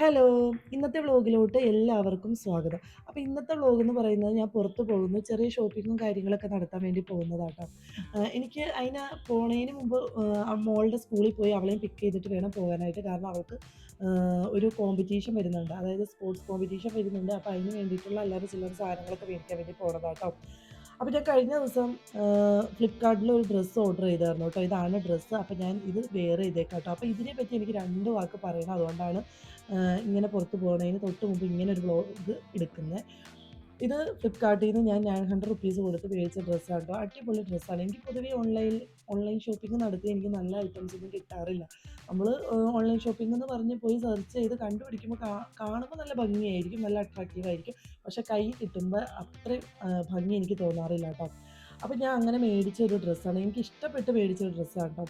Hello! ഇന്നത്തെ വ്ലോഗിലോട്ട് എല്ലാവർക്കും സ്വാഗതം. അപ്പോൾ ഇന്നത്തെ വ്ലോഗ് എന്ന് പറയുന്നത് ഞാൻ പുറത്ത് പോകുന്നു. ചെറിയ ഷോപ്പിങ്ങും കാര്യങ്ങളൊക്കെ നടത്താൻ വേണ്ടി പോകുന്നതാട്ടോ. എനിക്ക് പോണേന് മുമ്പ് മോളുടെ സ്കൂളിൽ പോയി അവളെയും പിക്ക് ചെയ്തിട്ട് വേണം പോകാനായിട്ട്. കാരണം അവൾക്ക് ഒരു കോമ്പറ്റീഷൻ വരുന്നുണ്ട്. അതായത് സ്പോർട്സ് കോമ്പറ്റീഷൻ വരുന്നുണ്ട്. അപ്പോൾ അതിന് വേണ്ടിയിട്ടുള്ള അല്ലറ ചില്ലറ സാധനങ്ങളൊക്കെ മേടിക്കാൻ വേണ്ടി പോണതാട്ടോ. അപ്പോൾ ഞാൻ കഴിഞ്ഞ ദിവസം ഫ്ലിപ്കാർട്ടിൽ ഒരു ഡ്രസ്സ് ഓർഡർ ചെയ്തായിരുന്നു കേട്ടോ. ഇതാണ് ഡ്രസ്സ്. അപ്പോൾ ഞാൻ ഇത് വെയർ ചെയ്തേക്കാം കേട്ടോ. അപ്പോൾ ഇതിനെപ്പറ്റി എനിക്ക് 2 വാക്ക് പറയണം. അതുകൊണ്ടാണ് ഇങ്ങനെ പുറത്ത് പോണേന് തൊട്ട് മുമ്പ് ഇങ്ങനെ ഒരു വ്ലോഗ് എടുക്കുന്നത്. ഇത് ഫ്ലിപ്കാർട്ടിൽ നിന്ന് ഞാൻ 900 റുപ്പീസ് കൊടുത്ത് മേടിച്ച ഡ്രസ്സാണ് കേട്ടോ. അടിപൊളി ഡ്രസ്സാണ്. എനിക്ക് പൊതുവേ ഓൺലൈൻ ഷോപ്പിംഗ് നടത്തി എനിക്ക് നല്ല ഐറ്റംസ് ഒന്നും കിട്ടാറില്ല. നമ്മൾ ഓൺലൈൻ ഷോപ്പിംഗ് എന്ന് പറഞ്ഞ് പോയി സെർച്ച് ചെയ്ത് കണ്ടുപിടിക്കുമ്പോൾ കാണുമ്പോൾ നല്ല ഭംഗിയായിരിക്കും, നല്ല അട്രാക്റ്റീവ് ആയിരിക്കും. പക്ഷേ കൈ കിട്ടുമ്പോൾ അത്രയും ഭംഗി എനിക്ക് തോന്നാറില്ല കേട്ടോ. അപ്പോൾ ഞാൻ അങ്ങനെ മേടിച്ച ഒരു ഡ്രസ്സാണ്. എനിക്ക് ഇഷ്ടപ്പെട്ട് മേടിച്ച ഒരു ഡ്രസ്സാണ് കേട്ടോ.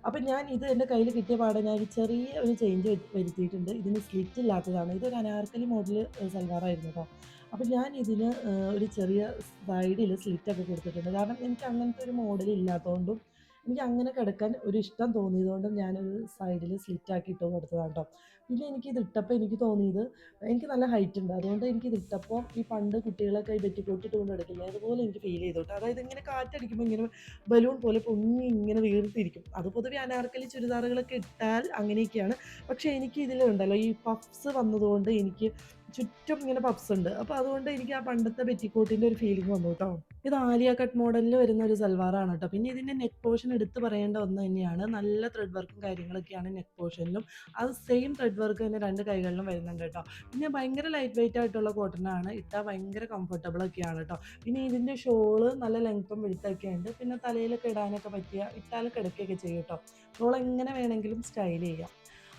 അപ്പോൾ ഞാൻ ഇത് എൻ്റെ കയ്യിൽ കിട്ടിയ പാടെ ഞാൻ ഒരു ചെറിയ ഒരു ചേഞ്ച് വരുത്തിയിട്ടുണ്ട്. ഇതിന് സ്ലിറ്റ് ഇല്ലാത്തതാണ്. ഇതൊരു അനാർക്കലി മോഡൽ സൽവാറായിരുന്നു കേട്ടോ. അപ്പോൾ ഞാൻ ഇതിന് ഒരു ചെറിയ സൈഡിൽ സ്ലിറ്റൊക്കെ കൊടുത്തിട്ടുണ്ട്. കാരണം എനിക്ക് അങ്ങനത്തെ ഒരു മോഡൽ ഇല്ലാത്തതുകൊണ്ടും എനിക്ക് അങ്ങനെ കിടക്കാൻ ഒരു ഇഷ്ടം തോന്നിയതുകൊണ്ടും ഞാനൊരു സൈഡിൽ സ്ലിറ്റാക്കി ഇട്ട് കൊടുത്തതാണ് കേട്ടോ. പിന്നെ എനിക്കിത് ഇട്ടപ്പോൾ എനിക്ക് തോന്നിയത് എനിക്ക് നല്ല ഹൈറ്റ് ഉണ്ട്. അതുകൊണ്ട് എനിക്കിത് ഇട്ടപ്പോൾ ഈ പണ്ട് കുട്ടികളൊക്കെ ഈ പെറ്റിക്കോട്ട് ഇട്ടുകൊണ്ട് നടക്കില്ലേ, അതുപോലെ എനിക്ക് ഫീൽ ചെയ്തു കേട്ടോ. അതായത് ഇങ്ങനെ കാറ്റടിക്കുമ്പോൾ ഇങ്ങനെ ബലൂൺ പോലെ പൊങ്ങി ഇങ്ങനെ വീർത്തിരിക്കും. അത് പൊതുവെ അനാർക്കലി ചുരിദാറുകളൊക്കെ ഇട്ടാൽ അങ്ങനെയൊക്കെയാണ്. പക്ഷേ എനിക്ക് ഇതിലുണ്ടല്ലോ ഈ പഫ്സ് വന്നതുകൊണ്ട് എനിക്ക് ചുറ്റും ഇങ്ങനെ പഫ്സ് ഉണ്ട്. അപ്പോൾ അതുകൊണ്ട് എനിക്ക് ആ പണ്ടത്തെ പെറ്റിക്കോട്ടിൻ്റെ ഒരു ഫീലിംഗ് വന്നു കേട്ടോ. ഇത് ആലിയ കട്ട് മോഡലിൽ വരുന്ന ഒരു സൽവാറാണ് കേട്ടോ. പിന്നെ ഇതിൻ്റെ നെക്ക് പോർഷൻ എടുത്ത് പറയേണ്ട ഒന്ന് തന്നെയാണ്. നല്ല ത്രെഡ് വർക്കും കാര്യങ്ങളൊക്കെയാണ് നെക്ക് പോർഷനിലും. അത് സെയിം ത്രെഡ് വർക്ക് തന്നെ 2 കൈകളിലും വരുന്നുണ്ട് കേട്ടോ. പിന്നെ ഭയങ്കര ലൈറ്റ് വെയിറ്റ് ആയിട്ടുള്ള കോട്ടനാണ്. ഇട്ടാൽ ഭയങ്കര കംഫർട്ടബിൾ ഒക്കെയാണ് കേട്ടോ. പിന്നെ ഇതിൻ്റെ ഷോള് നല്ല ലെങ്ത്തും വിഡ്ത്തൊക്കെ ഉണ്ട്. പിന്നെ തലയിലൊക്കെ ഇടാനൊക്കെ പറ്റിയ ഇട്ടാൽ കിടക്കുകയൊക്കെ ചെയ്യും കേട്ടോ. ഷോൾ എങ്ങനെ വേണമെങ്കിലും സ്റ്റൈൽ ചെയ്യാം.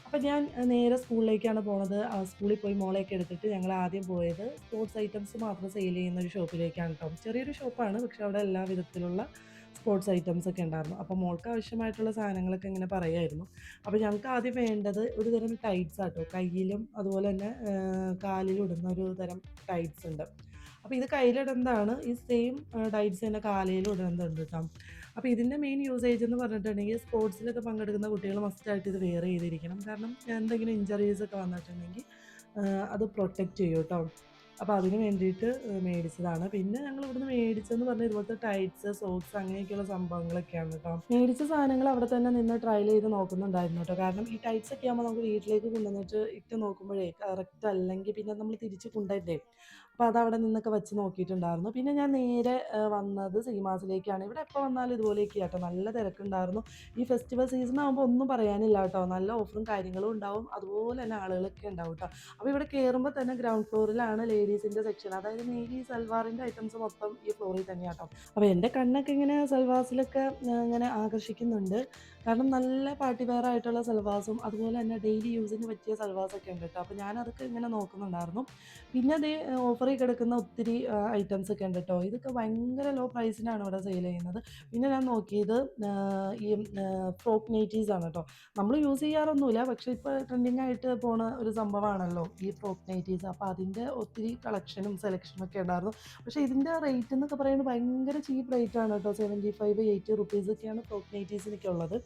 അപ്പം ഞാൻ നേരെ സ്കൂളിലേക്കാണ് പോണത്. സ്കൂളിൽ പോയി മോളെയൊക്കെ എടുത്തിട്ട് ഞങ്ങൾ ആദ്യം പോയത് സ്പോർട്സ് ഐറ്റംസ് മാത്രം സെയിൽ ചെയ്യുന്ന ഒരു ഷോപ്പിലേക്കാണ് കേട്ടോ. ചെറിയൊരു ഷോപ്പാണ്, പക്ഷെ അവിടെ എല്ലാ വിധത്തിലുള്ള സ്പോർട്സ് ഐറ്റംസ് ഒക്കെ ഉണ്ടായിരുന്നു. അപ്പോൾ മോൾക്ക് ആവശ്യമായിട്ടുള്ള സാധനങ്ങളൊക്കെ ഇങ്ങനെ പറയുമായിരുന്നു. അപ്പോൾ ഞങ്ങൾക്ക് ആദ്യം വേണ്ടത് ഒരു തരം ടൈറ്റ്സ് ആട്ടോ. കയ്യിലും അതുപോലെ തന്നെ കാലിലും ഇടുന്ന ഒരു തരം ടൈറ്റ്സ് ഉണ്ട്. അപ്പോൾ ഇത് കയ്യിലിടുന്നതാണ്. ഈ സെയിം ടൈറ്റ്സ് തന്നെ കാലിലും ഇടുന്നുണ്ട് കേട്ടോ. അപ്പോൾ ഇതിൻ്റെ മെയിൻ യൂസേജ് എന്ന് പറഞ്ഞിട്ടുണ്ടെങ്കിൽ സ്പോർട്സിലൊക്കെ പങ്കെടുക്കുന്ന കുട്ടികൾ മസ്റ്റായിട്ട് ഇത് വെയർ ചെയ്തിരിക്കണം. കാരണം എന്തെങ്കിലും ഇഞ്ചറീസ് ഒക്കെ വന്നിട്ടുണ്ടെങ്കിൽ അത് പ്രൊട്ടക്റ്റ് ചെയ്യും കേട്ടോ. അപ്പോൾ അതിന് വേണ്ടിയിട്ട് മേടിച്ചതാണ്. പിന്നെ ഞങ്ങൾ ഇവിടുന്ന് മേടിച്ചതെന്ന് പറഞ്ഞാൽ ഇതുപോലത്തെ ടൈറ്റ്സ്, സോക്സ് അങ്ങനെയൊക്കെയുള്ള സംഭവങ്ങളൊക്കെയാണ് കേട്ടോ. മേടിച്ച സാധനങ്ങൾ അവിടെ തന്നെ നിന്ന് ട്രയൽ ചെയ്ത് നോക്കുന്നുണ്ടായിരുന്നു കേട്ടോ. കാരണം ഈ ടൈറ്റ്സ് ഒക്കെ ആകുമ്പോൾ നമുക്ക് വീട്ടിലേക്ക് കൊണ്ടുവന്നിട്ട് ഇട്ട് നോക്കുമ്പോഴേ കറക്റ്റ് അല്ലെങ്കിൽ പിന്നെ നമ്മൾ തിരിച്ച് കൊണ്ടുവരണ്ടേ. അപ്പോൾ അതവിടെ നിന്നൊക്കെ വെച്ച് നോക്കിയിട്ടുണ്ടായിരുന്നു. പിന്നെ ഞാൻ നേരെ വന്നത് സീമാസിലേക്കാണ്. ഇവിടെ എപ്പോൾ വന്നാലും ഇതുപോലെയൊക്കെ കേട്ടോ. നല്ല തിരക്കുണ്ടായിരുന്നു. ഈ ഫെസ്റ്റിവൽ സീസൺ ആകുമ്പോൾ ഒന്നും പറയാനില്ല കേട്ടോ. നല്ല ഓഫറും കാര്യങ്ങളും ഉണ്ടാവും. അതുപോലെ തന്നെ ആളുകളൊക്കെ ഉണ്ടാവും കേട്ടോ. അപ്പോൾ ഇവിടെ കയറുമ്പോൾ തന്നെ ഗ്രൗണ്ട് ഫ്ലോറിലാണ് ലേഡീസിൻ്റെ സെക്ഷൻ. അതായത് ഈ സൽവാറിൻ്റെ ഐറ്റംസ് മൊത്തം ഈ ഫ്ലോറിൽ തന്നെയാണ് കേട്ടോ. അപ്പോൾ എൻ്റെ കണ്ണൊക്കെ ഇങ്ങനെ സൽവാസിലൊക്കെ ഇങ്ങനെ ആകർഷിക്കുന്നുണ്ട്. കാരണം നല്ല പാർട്ടി വെയർ ആയിട്ടുള്ള സൽവാസും അതുപോലെ തന്നെ ഡെയിലി യൂസിന് പറ്റിയ സൽവാസൊക്കെ ഉണ്ട് കേട്ടോ. അപ്പോൾ ഞാനതൊക്കെ ഇങ്ങനെ നോക്കുന്നുണ്ടായിരുന്നു. പിന്നെ അതേ ഓഫറിൽ കിടക്കുന്ന ഒത്തിരി ഐറ്റംസ് ഒക്കെ ഉണ്ട് കേട്ടോ. ഇതൊക്കെ ഭയങ്കര ലോ പ്രൈസിനാണ് ഇവിടെ സെയിൽ ചെയ്യുന്നത്. പിന്നെ ഞാൻ നോക്കിയത് ഈ ഫ്രോക്ക് നൈറ്റീസ് ആണ് കേട്ടോ. നമ്മൾ യൂസ് ചെയ്യാറൊന്നുമില്ല, പക്ഷേ ഇപ്പോൾ ട്രെൻഡിങ് ആയിട്ട് പോണ ഒരു സംഭവമാണല്ലോ ഈ ഫ്രോക്ക് നൈറ്റീസ്. അപ്പോൾ അതിൻ്റെ ഒത്തിരി കളക്ഷനും സെലക്ഷനും ഒക്കെ ഉണ്ടായിരുന്നു. പക്ഷേ ഇതിൻ്റെ റേറ്റ് എന്നൊക്കെ പറയുന്നത് ഭയങ്കര ചീപ്പ് റേറ്റ് ആണ് കേട്ടോ. 75-80 റുപ്പീസൊക്കെയാണ് ഫ്രോക്ക് നൈറ്റീസിനൊക്കെ ഉള്ളത്.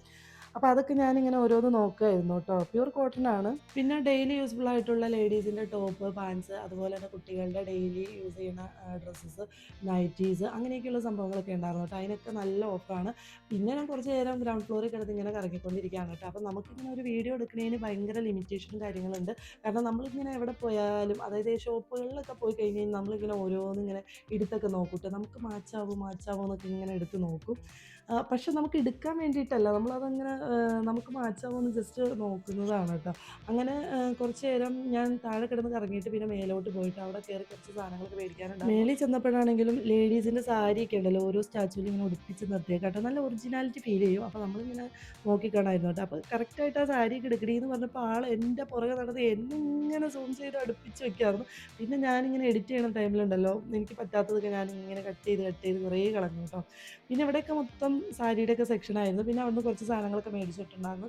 അപ്പോൾ അതൊക്കെ ഞാനിങ്ങനെ ഓരോന്ന് നോക്കുമായിരുന്നു കേട്ടോ. പ്യൂർ കോട്ടൺ ആണ്. പിന്നെ ഡെയിലി യൂസ്ഫുൾ ആയിട്ടുള്ള ലേഡീസിൻ്റെ ടോപ്പ്, പാൻസ്, അതുപോലെ തന്നെ കുട്ടികളുടെ ഡെയിലി യൂസ് ചെയ്യുന്ന ഡ്രസ്സസ്, നൈറ്റീസ് അങ്ങനെയൊക്കെയുള്ള സംഭവങ്ങളൊക്കെ ഉണ്ടായിരുന്നു കേട്ടോ. അതിനൊക്കെ നല്ല ഓഫറാണ്. പിന്നെ ഞാൻ കുറച്ച് നേരം ഗ്രൗണ്ട് ഫ്ലോറിൽ കിടന്ന് ഇങ്ങനെ കറങ്ങിക്കൊണ്ടിരിക്കുകയാണ് കേട്ടോ. അപ്പോൾ നമുക്കിങ്ങനെ ഒരു വീഡിയോ എടുക്കുന്നതിന് ഭയങ്കര ലിമിറ്റേഷനും കാര്യങ്ങളുണ്ട്. കാരണം നമ്മളിങ്ങനെ എവിടെ പോയാലും, അതായത് ഷോപ്പുകളിലൊക്കെ പോയി കഴിഞ്ഞ് കഴിഞ്ഞാൽ നമ്മളിങ്ങനെ ഓരോന്നിങ്ങനെ എടുത്തൊക്കെ നോക്കും കേട്ടോ. നമുക്ക് മാച്ചാവോ എന്നൊക്കെ ഇങ്ങനെ എടുത്ത് നോക്കും. പക്ഷെ നമുക്ക് എടുക്കാൻ വേണ്ടിയിട്ടല്ല, നമ്മളതങ്ങനെ നമുക്ക് മാച്ചാവോ എന്ന് ജസ്റ്റ് നോക്കുന്നതാണ് കേട്ടോ. അങ്ങനെ കുറച്ച് നേരം ഞാൻ താഴെ കിടന്ന് കറങ്ങിയിട്ട് പിന്നെ മേലോട്ട് പോയിട്ട് അവിടെ കയറി കുറച്ച് സാധനങ്ങളൊക്കെ മേടിക്കാനുണ്ടായിരുന്നു. മേളിൽ ചെന്നപ്പോഴാണെങ്കിലും ലേഡീസിൻ്റെ സാരിയൊക്കെ ഉണ്ടല്ലോ, ഓരോ സ്റ്റാച്ചുവിൽ ഇങ്ങനെ ഉടുപ്പിച്ച് നിർത്തിയേക്കാട്ടോ. നല്ല ഒറിജിനാലിറ്റി ഫീൽ ചെയ്യും. അപ്പോൾ നമ്മളിങ്ങനെ നോക്കിക്കാണായിരുന്നു കേട്ടോ. അപ്പോൾ കറക്റ്റായിട്ട് ആ സാരി കിടക്കണീന്ന് പറഞ്ഞപ്പോൾ ആൾ എൻ്റെ പുറകെ നടന്ന് എന്നെ ഇങ്ങനെ സൂം ചെയ്ത് അടുപ്പിച്ച് വെക്കുമായിരുന്നു. പിന്നെ ഞാനിങ്ങനെ എഡിറ്റ് ചെയ്യണ ടൈമിലുണ്ടല്ലോ, എനിക്ക് പറ്റാത്തതൊക്കെ ഞാനിങ്ങനെ കട്ട് ചെയ്ത് കുറേ കളഞ്ഞു കേട്ടോ. പിന്നെ ഇവിടെയൊക്കെ മൊത്തം സാരിയുടെയൊക്കെ സെക്ഷനായിരുന്നു. പിന്നെ അവിടുന്ന് കുറച്ച് സാധനങ്ങളൊക്കെ മേടിച്ചിട്ടുണ്ടായിരുന്നു.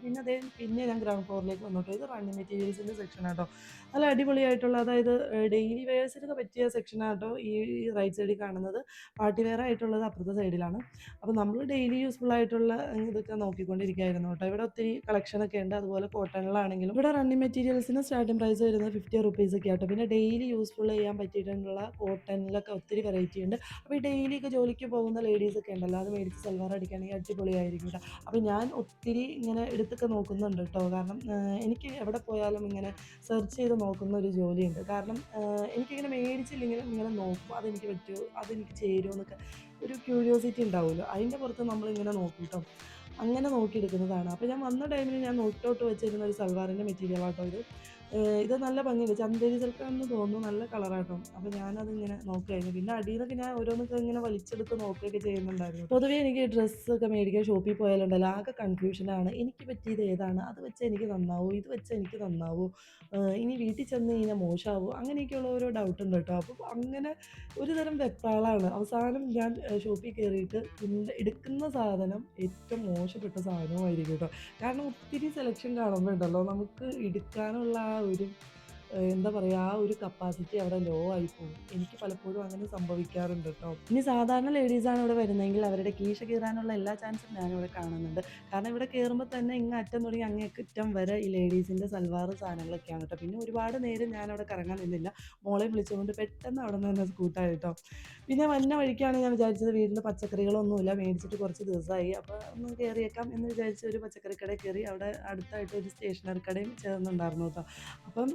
പിന്നെ ഞാൻ ഗ്രൗണ്ട് ഫ്ലോറിലേക്ക് വന്നിട്ട് ഇത് റണ്ണിങ് മെറ്റീരിയൽസിൻ്റെ സെക്ഷനാട്ടോ. നല്ല അടിപൊളിയായിട്ടുള്ള അതായത് ഡെയിലി വെയേഴ്സിനൊക്കെ പറ്റിയ സെക്ഷനാട്ടോ ഈ റൈറ്റ് സൈഡിൽ കാണുന്നത്. പാർട്ടി വെയർ ആയിട്ടുള്ളത് അപ്പുറത്തെ സൈഡിലാണ്. അപ്പോൾ നമ്മൾ ഡെയിലി യൂസ്ഫുൾ ആയിട്ടുള്ള ഇതൊക്കെ നോക്കിക്കൊണ്ടിരിക്കുകയായിരുന്നു കേട്ടോ. ഇവിടെ ഒത്തിരി കളക്ഷനൊക്കെ ഉണ്ട്. അതുപോലെ കോട്ടണിലാണെങ്കിലും ഇവിടെ റണ്ണിങ് മെറ്റീരിയൽസിന് സ്റ്റാർട്ടിംഗ് പ്രൈസ് വരുന്നത് 50 റുപ്പീസൊക്കെ ആട്ടോ. പിന്നെ ഡെയിലി യൂസ്ഫുൾ ചെയ്യാൻ പറ്റിയിട്ടുള്ള കോട്ടണിലൊക്കെ ഒത്തിരി വെറൈറ്റി ഉണ്ട്. അപ്പോൾ ഈ ഡെയിലിയൊക്കെ ജോലിക്ക് പോകുന്ന ലേഡീസൊക്കെ ഉണ്ടല്ലോ, അത് മേടിച്ച് സൽവാർ അടിക്കുകയാണെങ്കിൽ അടിപൊളിയായിരിക്കും കേട്ടോ. അപ്പോൾ ഞാൻ ഒത്തിരി ഇങ്ങനെ എടുത്തൊക്കെ നോക്കുന്നുണ്ട് കേട്ടോ. കാരണം എനിക്ക് എവിടെ പോയാലും ഇങ്ങനെ സെർച്ച് ചെയ്ത് നോക്കുന്ന ഒരു ജോലിയുണ്ട്. കാരണം എനിക്കിങ്ങനെ മേടിച്ചില്ലെങ്കിലും ഇങ്ങനെ നോക്കും, അതെനിക്ക് പറ്റുമോ, അതെനിക്ക് ചേരുമോ എന്നൊക്കെ ഒരു ക്യൂരിയോസിറ്റി ഉണ്ടാവുമല്ലോ, അതിൻ്റെ പുറത്ത് നമ്മളിങ്ങനെ നോക്കും കേട്ടോ. അങ്ങനെ നോക്കിയെടുക്കുന്നതാണ്. അപ്പോൾ ഞാൻ വന്ന ടൈമിൽ ഞാൻ നോക്കിയിട്ട് വെച്ചിരുന്ന ഒരു സൽവാറിൻ്റെ മെറ്റീരിയലാട്ടോ ഇത്. ഇത് നല്ല ഭംഗിയുണ്ട്. ചന്ദേരി സിൽക്കാണെന്ന് തോന്നുന്നു. നല്ല കളറാട്ടോ. അപ്പോൾ ഞാനതിങ്ങനെ നോക്കുമായിരുന്നു. പിന്നെ അടിയിലൊക്കെ ഞാൻ ഓരോന്നൊക്കെ ഇങ്ങനെ വലിച്ചെടുത്ത് നോക്കുകയൊക്കെ ചെയ്യുന്നുണ്ടായിരുന്നു. പൊതുവേ എനിക്ക് ഡ്രസ്സൊക്കെ മേടിക്കാൻ ഷോപ്പിൽ പോയാലുണ്ടല്ലോ ആകെ കൺഫ്യൂഷനാണ്. എനിക്ക് പറ്റിയത് ഏതാണ്? അത് വെച്ചാൽ എനിക്ക് നന്നാവോ? ഇത് വെച്ചാൽ എനിക്ക് നന്നാവോ? ഇനി വീട്ടിൽ ചെന്ന് കഴിഞ്ഞാൽ മോശമാവോ? അങ്ങനെയൊക്കെയുള്ള ഓരോ ഡൗട്ടുണ്ട് കേട്ടോ. അപ്പോൾ അങ്ങനെ ഒരു തരം വെപ്രാളാണ്. അവസാനം ഞാൻ ഷോപ്പിൽ കയറിയിട്ട് എടുക്കുന്ന സാധനം ഏറ്റവും മോശപ്പെട്ട സാധനവുമായിരിക്കും കേട്ടോ. കാരണം ഒത്തിരി സെലക്ഷൻ കാണുമ്പോൾ ഉണ്ടല്ലോ നമുക്ക് എടുക്കാനുള്ള ആ ഒരു എന്താ പറയുക, ആ ഒരു കപ്പാസിറ്റി അവിടെ ലോ ആയി പോകും. എനിക്ക് പലപ്പോഴും അങ്ങനെ സംഭവിക്കാറുണ്ട് കേട്ടോ. ഇനി സാധാരണ ലേഡീസാണ് ഇവിടെ വരുന്നതെങ്കിൽ അവരുടെ കീശ കീറാനുള്ള എല്ലാ ചാൻസും ഞാനിവിടെ കാണുന്നുണ്ട്. കാരണം ഇവിടെ കയറുമ്പോൾ തന്നെ ഇങ്ങ് അറ്റം തുടങ്ങി അങ്ങേ അറ്റം വരെ ഈ ലേഡീസിൻ്റെ സൽവാർ സാധനങ്ങളൊക്കെയാണ് കേട്ടോ. പിന്നെ ഒരുപാട് നേരം ഞാനവിടെ കറങ്ങാൻ നിന്നില്ല. മോളെ വിളിച്ചുകൊണ്ട് പെട്ടെന്ന് അവിടെ നിന്ന് തന്നെ സ്കൂട്ടായി കേട്ടോ. പിന്നെ വന്ന വഴിക്കാണ് ഞാൻ വിചാരിച്ചത് വീട്ടിൽ പച്ചക്കറികളൊന്നുമില്ല, മേടിച്ചിട്ട് കുറച്ച് ദിവസമായി, അപ്പോൾ ഒന്ന് കയറിയേക്കാം എന്ന് വിചാരിച്ച് ഒരു പച്ചക്കറി കടയിൽ കയറി. അവിടെ അടുത്തായിട്ട് ഒരു സ്റ്റേഷനറി കടയും ചേർന്നുണ്ടായിരുന്നു കേട്ടോ. അപ്പം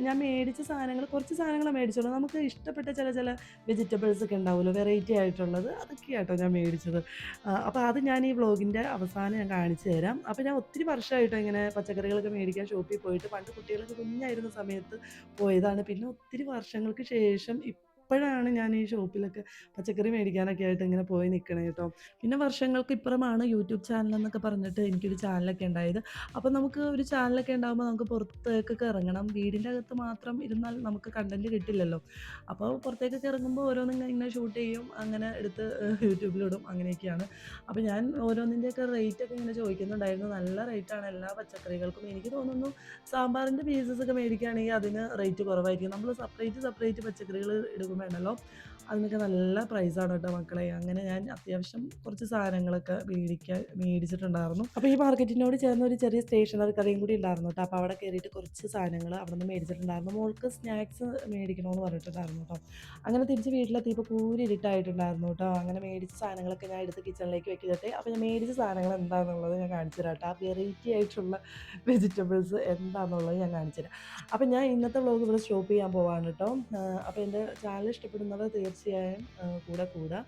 ഞാൻ മേടിച്ച സാധനങ്ങൾ കുറച്ച് സാധനങ്ങൾ മേടിച്ചോളൂ. നമുക്ക് ഇഷ്ടപ്പെട്ട ചില വെജിറ്റബിൾസ് ഒക്കെ ഉണ്ടാവുമല്ലോ, വെറൈറ്റി ആയിട്ടുള്ളത്, അതൊക്കെയാട്ടോ ഞാൻ മേടിച്ചത്. അപ്പോൾ അത് ഞാൻ ഈ വ്ളോഗിൻ്റെ അവസാനം ഞാൻ കാണിച്ചു തരാം. അപ്പോൾ ഞാൻ ഒത്തിരി വർഷമായിട്ടോ ഇങ്ങനെ പച്ചക്കറികളൊക്കെ മേടിക്കാൻ ഷോപ്പിൽ പോയിട്ട്. പണ്ട് കുട്ടികളൊക്കെ കുഞ്ഞായിരുന്ന സമയത്ത് പോയതാണ്. പിന്നെ ഒത്തിരി വർഷങ്ങൾക്ക് ശേഷം ഇപ്പോഴാണ് ഞാൻ ഈ ഷോപ്പിലൊക്കെ പച്ചക്കറി മേടിക്കാനൊക്കെ ആയിട്ട് ഇങ്ങനെ പോയി നിൽക്കണേ കേട്ടോ. പിന്നെ വർഷങ്ങൾക്ക് ഇപ്പുറമാണ് യൂട്യൂബ് ചാനൽ എന്നൊക്കെ പറഞ്ഞിട്ട് എനിക്കൊരു ചാനലൊക്കെ ഉണ്ടായത്. അപ്പോൾ നമുക്ക് ഒരു ചാനലൊക്കെ ഉണ്ടാകുമ്പോൾ നമുക്ക് പുറത്തേക്കൊക്കെ ഇറങ്ങണം. വീടിൻ്റെ അകത്ത് മാത്രം ഇരുന്നാൽ നമുക്ക് കണ്ടൻറ്റ് കിട്ടില്ലല്ലോ. അപ്പോൾ പുറത്തേക്കൊക്കെ ഇറങ്ങുമ്പോൾ ഓരോന്നിങ്ങനെ ഇങ്ങനെ ഷൂട്ട് ചെയ്യും, അങ്ങനെ എടുത്ത് യൂട്യൂബിലിടും, അങ്ങനെയൊക്കെയാണ്. അപ്പോൾ ഞാൻ ഓരോന്നിൻ്റെയൊക്കെ റേറ്റൊക്കെ ഇങ്ങനെ ചോദിക്കുന്നുണ്ടായിരുന്നു. നല്ല റേറ്റാണ് എല്ലാ പച്ചക്കറികൾക്കും. എനിക്ക് തോന്നുന്നു സാമ്പാറിൻ്റെ പീസസ് ഒക്കെ മേടിക്കുകയാണെങ്കിൽ അതിന് റേറ്റ് കുറവായിരിക്കും. നമ്മൾ സെപ്പറേറ്റ് പച്ചക്കറികൾ എടുക്കുമ്പോഴല്ലോ അതിനൊക്കെ നല്ല പ്രൈസാണ് കേട്ടോ മക്കളെ. അങ്ങനെ ഞാൻ അത്യാവശ്യം കുറച്ച് സാധനങ്ങളൊക്കെ മേടിച്ചിട്ടുണ്ടായിരുന്നു. അപ്പോൾ ഈ മാർക്കറ്റിനോട് ചേർന്ന് ഒരു ചെറിയ സ്റ്റേഷനറി കടയും കൂടി ഉണ്ടായിരുന്നു കേട്ടോ. അപ്പോൾ അവിടെ കയറിയിട്ട് കുറച്ച് സാധനങ്ങൾ അവിടെ നിന്ന് മേടിച്ചിട്ടുണ്ടായിരുന്നു. മോൾക്ക് സ്നാക്സ് മേടിക്കണമെന്ന് പറഞ്ഞിട്ടുണ്ടായിരുന്നു കേട്ടോ. അങ്ങനെ തിരിച്ച് വീട്ടിലെത്തിയപ്പോൾ കൂരിരുട്ടായിട്ടുണ്ടായിരുന്നു കേട്ടോ. അങ്ങനെ മേടിച്ച സാധനങ്ങളൊക്കെ ഞാൻ എടുത്ത് കിച്ചണിലേക്ക് വെക്കട്ടെ. അപ്പോൾ ഞാൻ മേടിച്ച സാധനങ്ങൾ എന്താണെന്നുള്ളത് ഞാൻ കാണിച്ചു തരാം കേട്ടോ. ആ വെറൈറ്റി ആയിട്ടുള്ള വെജിറ്റബിൾസ് എന്താണെന്നുള്ളത് ഞാൻ കാണിച്ചു തരാം. അപ്പോൾ ഞാൻ ഇന്നത്തെ വ്ളോഗ് ഇവിടെ സ്റ്റോപ്പ് ചെയ്യാൻ പോവാണ് കേട്ടോ. അപ്പോൾ എൻ്റെ ചാനൽ ഇഷ്ടപ്പെടുന്നവർ തീർച്ചയായും കൂടെ.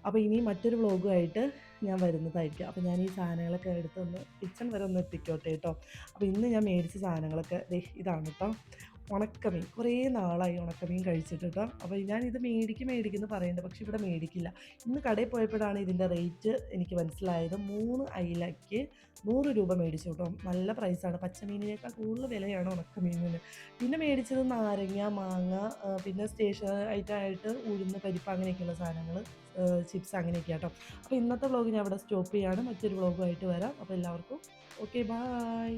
അപ്പോൾ ഇനി മറ്റൊരു വ്ളോഗുമായിട്ട് ഞാൻ വരുന്നതായിരിക്കും. അപ്പോൾ ഞാൻ ഈ സാധനങ്ങളൊക്കെ എടുത്തൊന്ന് കിച്ചൺ വരെ ഒന്ന് എത്തിക്കോട്ടെ കേട്ടോ. അപ്പോൾ ഇന്ന് ഞാൻ മേടിച്ച സാധനങ്ങളൊക്കെ ഇതാണ് കേട്ടോ. ഉണക്കമീൻ, കുറേ നാളായി ഉണക്കമീൻ കഴിച്ചിട്ട് കേട്ടോ. അപ്പോൾ ഞാനിത് മേടിക്കുമെന്ന് പറയുന്നുണ്ട്, പക്ഷേ ഇവിടെ മേടിക്കില്ല. ഇന്ന് കടയിൽ പോയപ്പോഴാണ് ഇതിൻ്റെ റേറ്റ് എനിക്ക് മനസ്സിലായത്. 3 അയിലയ്ക്ക് 100 രൂപ മേടിച്ചു കേട്ടോ. നല്ല പ്രൈസാണ്. പച്ചമീനിനേക്കാൾ കൂടുതൽ വിലയാണ് ഉണക്കമീനിന്. പിന്നെ മേടിച്ചത് നാരങ്ങ, മാങ്ങ, പിന്നെ സ്റ്റേഷൻ ഐറ്റമായിട്ട് ഉഴുന്ന്, പരിപ്പ്, അങ്ങനെയൊക്കെയുള്ള സാധനങ്ങൾ, ചിപ്സ്, അങ്ങനെയൊക്കെ കേട്ടോ. അപ്പോൾ ഇന്നത്തെ വ്ളോഗ് ഞാൻ ഇവിടെ സ്റ്റോപ്പ് ചെയ്യാണ്. മറ്റൊരു വ്ളോഗുമായിട്ട് വരാം. അപ്പോൾ എല്ലാവർക്കും ഓക്കെ, ബായ്.